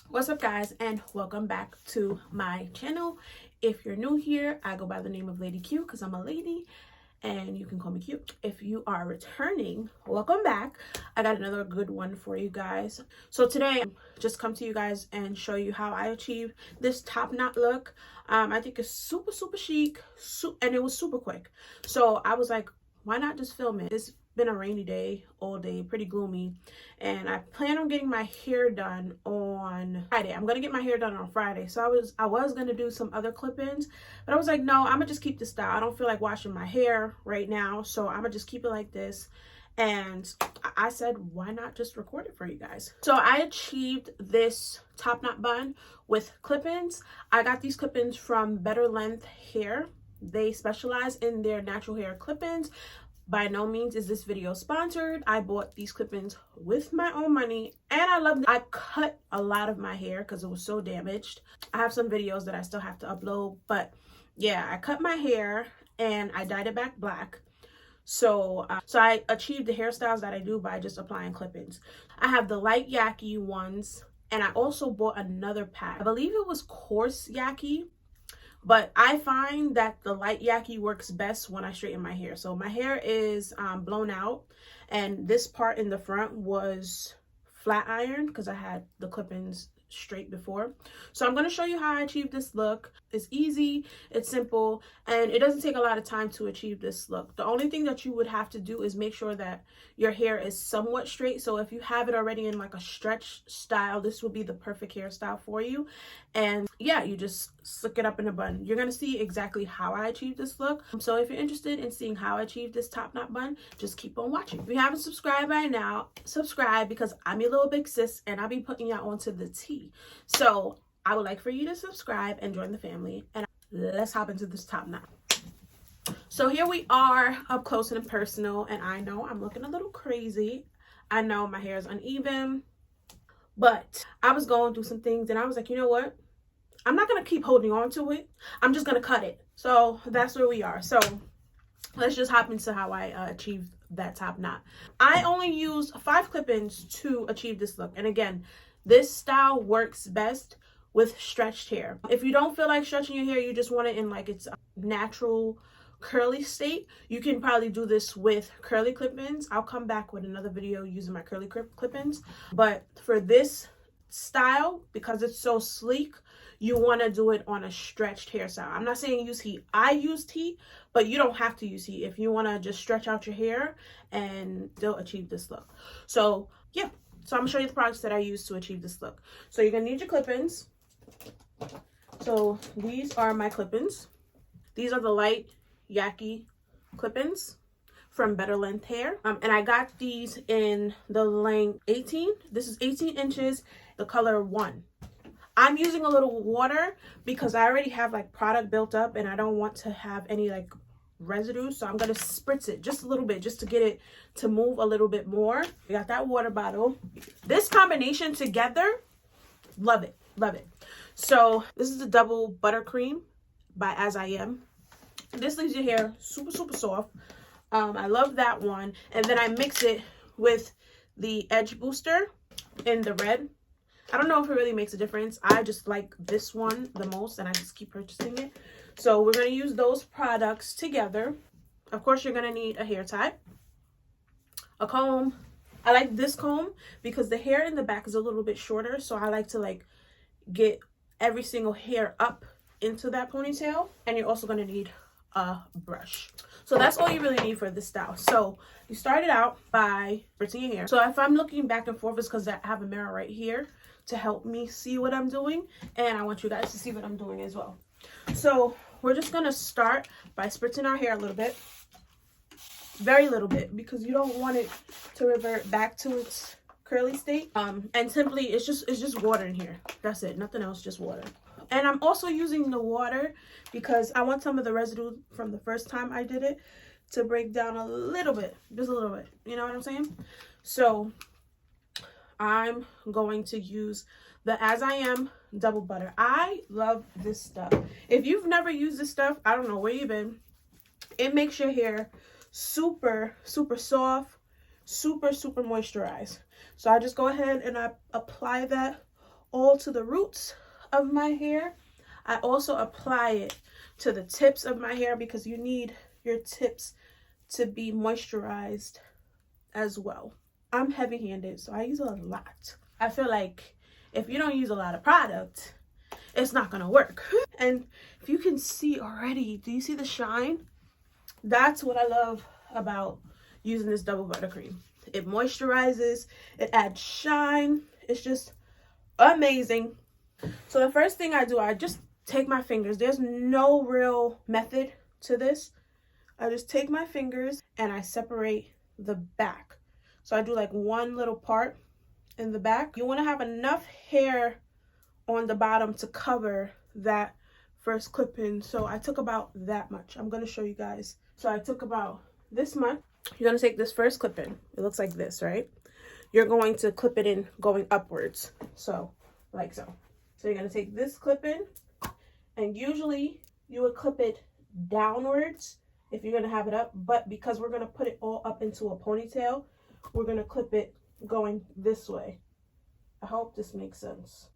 What's up, guys, and welcome back to my channel. If you're new here, I go by the name of Lady Q because I'm a lady and you can call me Q. If you are returning, welcome back. I got another good one for you guys. So today I'm just come to you guys and show you how I achieve this top knot look. I think it's super chic, and it was super quick. So I was like, why not just film it? It's been a rainy day all day, pretty gloomy, and I plan on getting my hair done on Friday. I'm gonna get my hair done on Friday. So I was gonna do some other clip-ins, but I was like, no, I'm gonna just keep this style. I don't feel like washing my hair right now, so I'm gonna just keep it like this. And I said, why not just record it for you guys? So I achieved this top knot bun with clip-ins. I got these clip-ins from Better Length Hair. They specialize in their natural hair clip-ins. By no means is this video sponsored. I bought these clip-ins with my own money and I love them. I cut a lot of my hair because it was so damaged. I have some videos that I still have to upload, but yeah, I cut my hair and I dyed it back black. So I achieved the hairstyles that I do by just applying clip-ins. I have the light yaki ones, and I also bought another pack. I believe it was coarse yaki. But I find that the light yaki works best when I straighten my hair. So my hair is blown out, and this part in the front was flat ironed because I had the clip-ins straight before. So I'm going to show you how I achieved this look. It's easy, it's simple, and it doesn't take a lot of time to achieve this look. The only thing that you would have to do is make sure that your hair is somewhat straight. So if you have it already in like a stretch style, this will be the perfect hairstyle for you. And yeah, you just slick it up in a bun. You're going to see exactly how I achieved this look. So if you're interested in seeing how I achieved this top knot bun, just keep on watching. If you haven't subscribed by now, subscribe because I'm your little big sis and I'll be putting y'all onto the T. So I would like for you to subscribe and join the family, and let's hop into this top knot. So here we are up close and personal, and I know I'm looking a little crazy. I know my hair is uneven, but I was going through some things and I was like, you know what? I'm not going to keep holding on to it. I'm just going to cut it. So that's where we are. So let's just hop into how I achieved that top knot. I only used 5 clip-ins to achieve this look. And again, this style works best with stretched hair. If you don't feel like stretching your hair, you just want it in like its natural curly state, you can probably do this with curly clip-ins. I'll come back with another video using my curly clip-ins. But for this style, because it's so sleek, you want to do it on a stretched hairstyle. I'm not saying use heat. I used heat, but you don't have to use heat if you want to just stretch out your hair and still achieve this look. So yeah, so I'm gonna show you the products that I use to achieve this look. So you're gonna need your clip-ins. So these are my clip-ins. These are the light yaki clip-ins from Better Length Hair. And I got these in the length 18. This is 18 inches, the color 1. I'm using a little water because I already have like product built up and I don't want to have any like residue. So I'm going to spritz it just a little bit just to get it to move a little bit more. We got that water bottle. This combination together, love it. Love it. So this is the double buttercream by As I Am. This leaves your hair super soft. I love that one. And then I mix it with the edge booster in the red. I don't know if it really makes a difference. I just like this one the most and I just keep purchasing it. So we're going to use those products together. Of course, you're going to need a hair tie, a comb. I like this comb because the hair in the back is a little bit shorter. So I like to like get every single hair up into that ponytail. And you're also going to need a brush. So that's all you really need for this style. So you start it out by spritzing your hair. So if I'm looking back and forth, it's because I have a mirror right here to help me see what I'm doing, and I want you guys to see what I'm doing as well. So we're just gonna start by spritzing our hair a little bit, very little bit, because you don't want it to revert back to its curly state. And simply it's just water in here. That's it, nothing else, just water. And I'm also using the water because I want some of the residue from the first time I did it to break down a little bit, just a little bit, you know what I'm saying? So I'm going to use the As I Am double butter. I love this stuff. If you've never used this stuff, I don't know where you've been. It makes your hair super soft, super moisturized. So I just go ahead and I apply that all to the roots of my hair, I also apply it to the tips of my hair because you need your tips to be moisturized as well. I'm heavy-handed, so I use a lot. I feel like if you don't use a lot of product, it's not gonna work. And if you can see already, do you see the shine? That's what I love about using this double buttercream. It moisturizes, it adds shine. It's just amazing. So the first thing I do, I just take my fingers. There's no real method to this. I just take my fingers and I separate the back. So I do like one little part in the back. You want to have enough hair on the bottom to cover that first clip-in. So I took about that much. I'm going to show you guys. So I took about this much. You're going to take this first clip-in. It looks like this, right? You're going to clip it in going upwards. So like so. So you're going to take this clip-in, and usually you would clip it downwards if you're going to have it up. But because we're going to put it all up into a ponytail, we're going to clip it going this way. I hope this makes sense.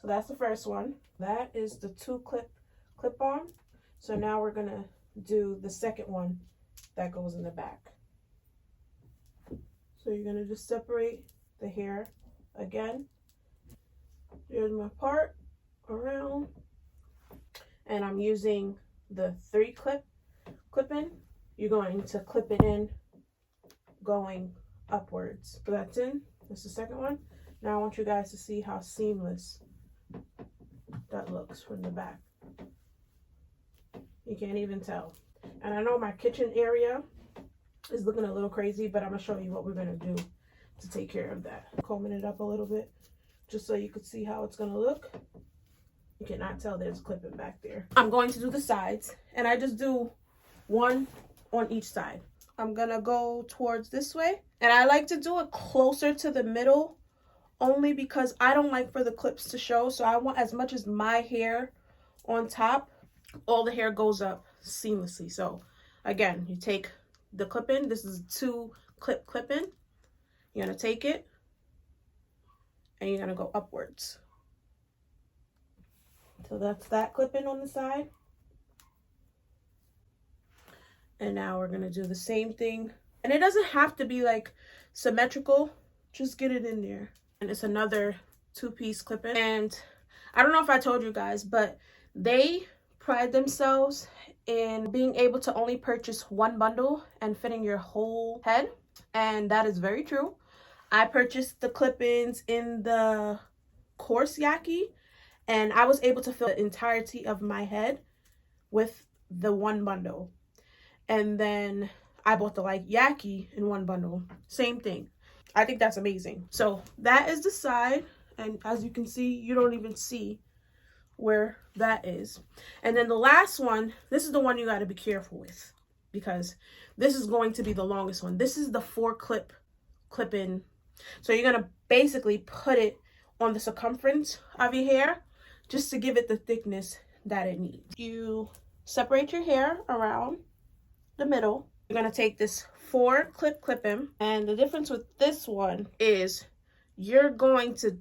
So that's the first one. That is the two clip on. So now we're going to do the second one that goes in the back. So you're going to just separate the hair again. Here's my part around. And I'm using the 3 clip-in. You're going to clip it in going upwards. So that's in. That's the second one. Now I want you guys to see how seamless that looks from the back. You can't even tell. And I know my kitchen area is looking a little crazy, but I'm going to show you what we're going to do to take care of that. Combing it up a little bit just so you could see how it's going to look. You cannot tell there's clipping back there. I'm going to do the sides, and I just do one on each side. I'm going to go towards this way, and I like to do it closer to the middle only because I don't like for the clips to show. So I want as much as my hair on top, all the hair goes up seamlessly. So again, you take the clip-in. This is 2 clip-in. You're going to take it and you're going to go upwards. So that's that clip-in on the side. And now we're going to do the same thing. And it doesn't have to be like symmetrical. Just get it in there. And it's another 2-piece clip-in. And I don't know if I told you guys, but they pride themselves in being able to only purchase 1 bundle and fitting your whole head. And that is very true. I purchased the clip-ins in the coarse yaki, and I was able to fill the entirety of my head with the 1 bundle. And then I bought the like yaki in 1 bundle. Same thing. I think that's amazing. So that is the side. And as you can see, you don't even see where that is. And then the last one, this is the one you got to be careful with because this is going to be the longest one. This is the 4 clip-in. So you're going to basically put it on the circumference of your hair just to give it the thickness that it needs. You separate your hair around the middle. You're going to take this 4 clip-in, and the difference with this one is you're going to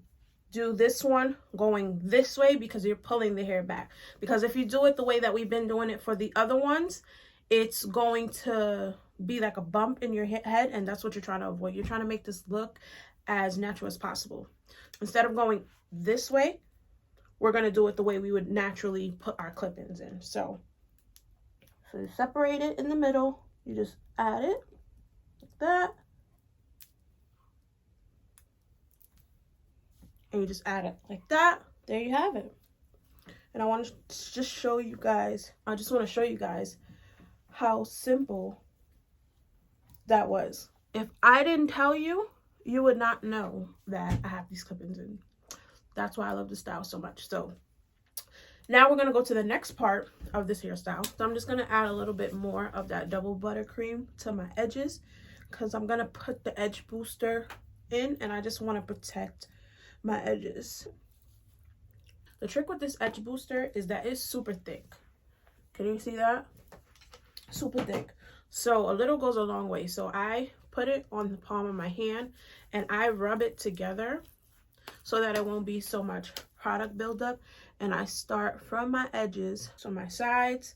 do this one going this way because you're pulling the hair back. Because if you do it the way that we've been doing it for the other ones, it's going to be like a bump in your head, and that's what you're trying to avoid. You're trying to make this look as natural as possible. Instead of going this way, we're going to do it the way we would naturally put our clip-ins in. So you separate it in the middle. You just add it like that. And you just add it like that. There you have it. And I want to just show you guys, how simple that was. If I didn't tell you, you would not know that I have these clip-ins in. That's why I love this style so much. So now we're going to go to the next part of this hairstyle. So I'm just going to add a little bit more of that double buttercream to my edges because I'm going to put the edge booster in, and I just want to protect my edges. The trick with this edge booster is that it's super thick. Can you see that? Super thick. So a little goes a long way. So I put it on the palm of my hand and I rub it together so that it won't be so much product buildup. And I start from my edges, so my sides,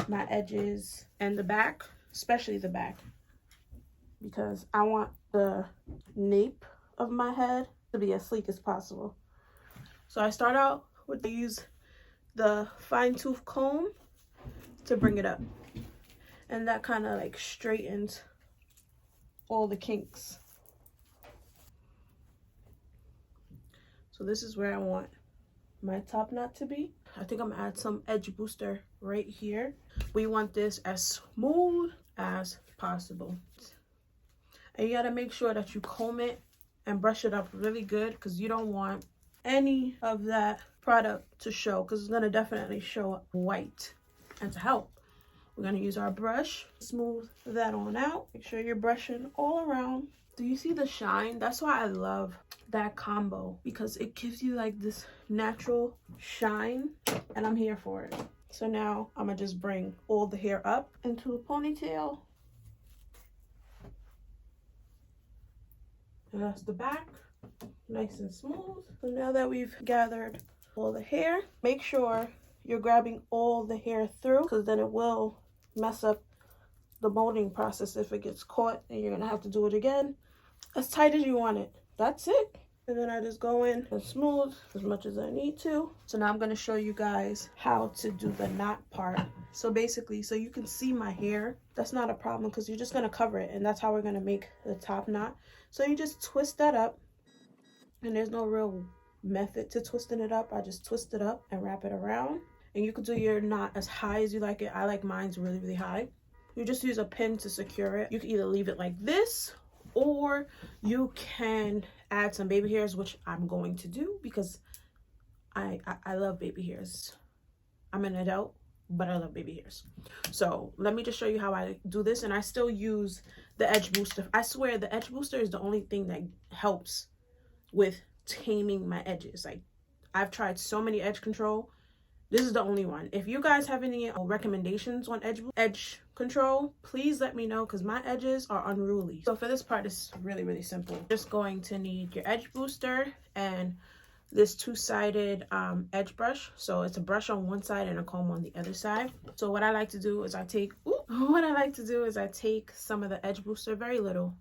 my edges, and the back, especially the back, because I want the nape of my head to be as sleek as possible. So I start out with the fine tooth comb to bring it up, and that kind of like straightens all the kinks. So this is where I want my top knot to be. I think I'm gonna add some edge booster right here. We want this as smooth as possible. And you gotta make sure that you comb it and brush it up really good, because you don't want any of that product to show, because it's gonna definitely show white. And to help, we're gonna use our brush, smooth that on out. Make sure you're brushing all around. Do you see the shine? That's why I love that combo, because it gives you like this natural shine, and I'm here for it. So now I'm gonna just bring all the hair up into a ponytail. And that's the back, nice and smooth. So now that we've gathered all the hair, make sure you're grabbing all the hair through, because then it will mess up the molding process if it gets caught, and you're gonna have to do it again as tight as you want it. That's it. And then I just go in and smooth as much as I need to. So now I'm gonna show you guys how to do the knot part. So basically, so you can see my hair, that's not a problem, because you're just gonna cover it, and that's how we're gonna make the top knot. So you just twist that up, and there's no real method to twisting it up. I just twist it up and wrap it around. And you can do your knot as high as you like it. I like mine's really, really high. You just use a pin to secure it. You can either leave it like this, or you can add some baby hairs, which I'm going to do because I love baby hairs. I'm an adult, but I love baby hairs. So let me just show you how I do this. And I still use the edge booster. I swear the edge booster is the only thing that helps with taming my edges. Like, I've tried so many edge control. This is the only one. If you guys have any recommendations on edge control, please let me know, because my edges are unruly. So for this part, it's really, really simple. Just going to need your edge booster and this two-sided edge brush. So it's a brush on one side and a comb on the other side. So what I like to do is I take some of the edge booster, very little,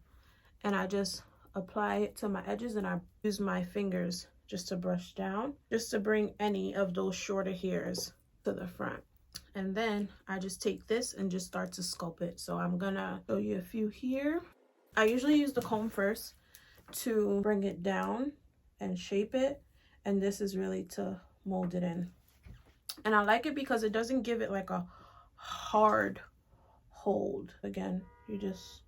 and I just apply it to my edges, and I use my fingers just to brush down, just to bring any of those shorter hairs to the front. And then I just take this and just start to sculpt it. So I'm gonna show you a few here. I usually use the comb first to bring it down and shape it, and this is really to mold it in. And I like it because it doesn't give it like a hard hold. Again, you just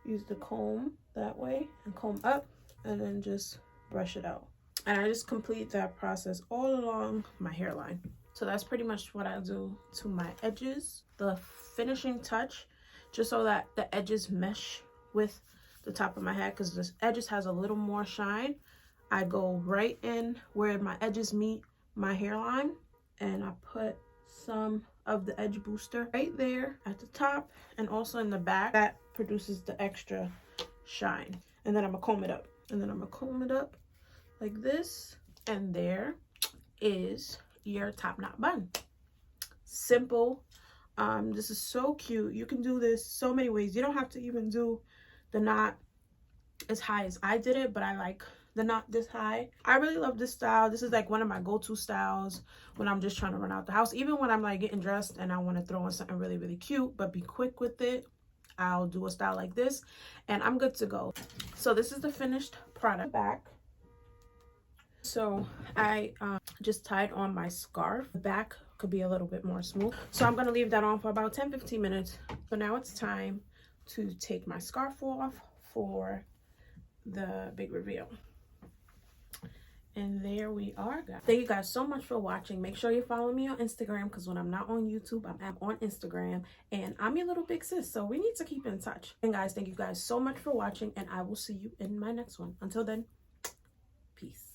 use the comb that way and comb up, and then just brush it out. And I just complete that process all along my hairline. So that's pretty much what I do to my edges. The finishing touch, just so that the edges mesh with the top of my head, because the edges has a little more shine. I go right in where my edges meet my hairline, and I put some of the edge booster right there at the top and also in the back. That produces the extra shine. And then I'm gonna comb it up. And then I'm gonna comb it up like this, and there is your top knot bun. Simple. This is so cute. You can do this so many ways. You don't have to even do the knot as high as I did it, but I like the knot this high. I really love this style. This is like one of my go-to styles when I'm just trying to run out the house. Even when I'm like getting dressed and I want to throw on something really, really cute but be quick with it, I'll do a style like this and I'm good to go. So this is the finished product back. So I just tied on my scarf. The back could be a little bit more smooth. So I'm going to leave that on for about 10-15 minutes. So now it's time to take my scarf off for the big reveal. And there we are, guys. Thank you guys so much for watching. Make sure you follow me on Instagram, because when I'm not on YouTube, I'm on Instagram. And I'm your little big sis, so we need to keep in touch. And guys, thank you guys so much for watching, and I will see you in my next one. Until then, peace.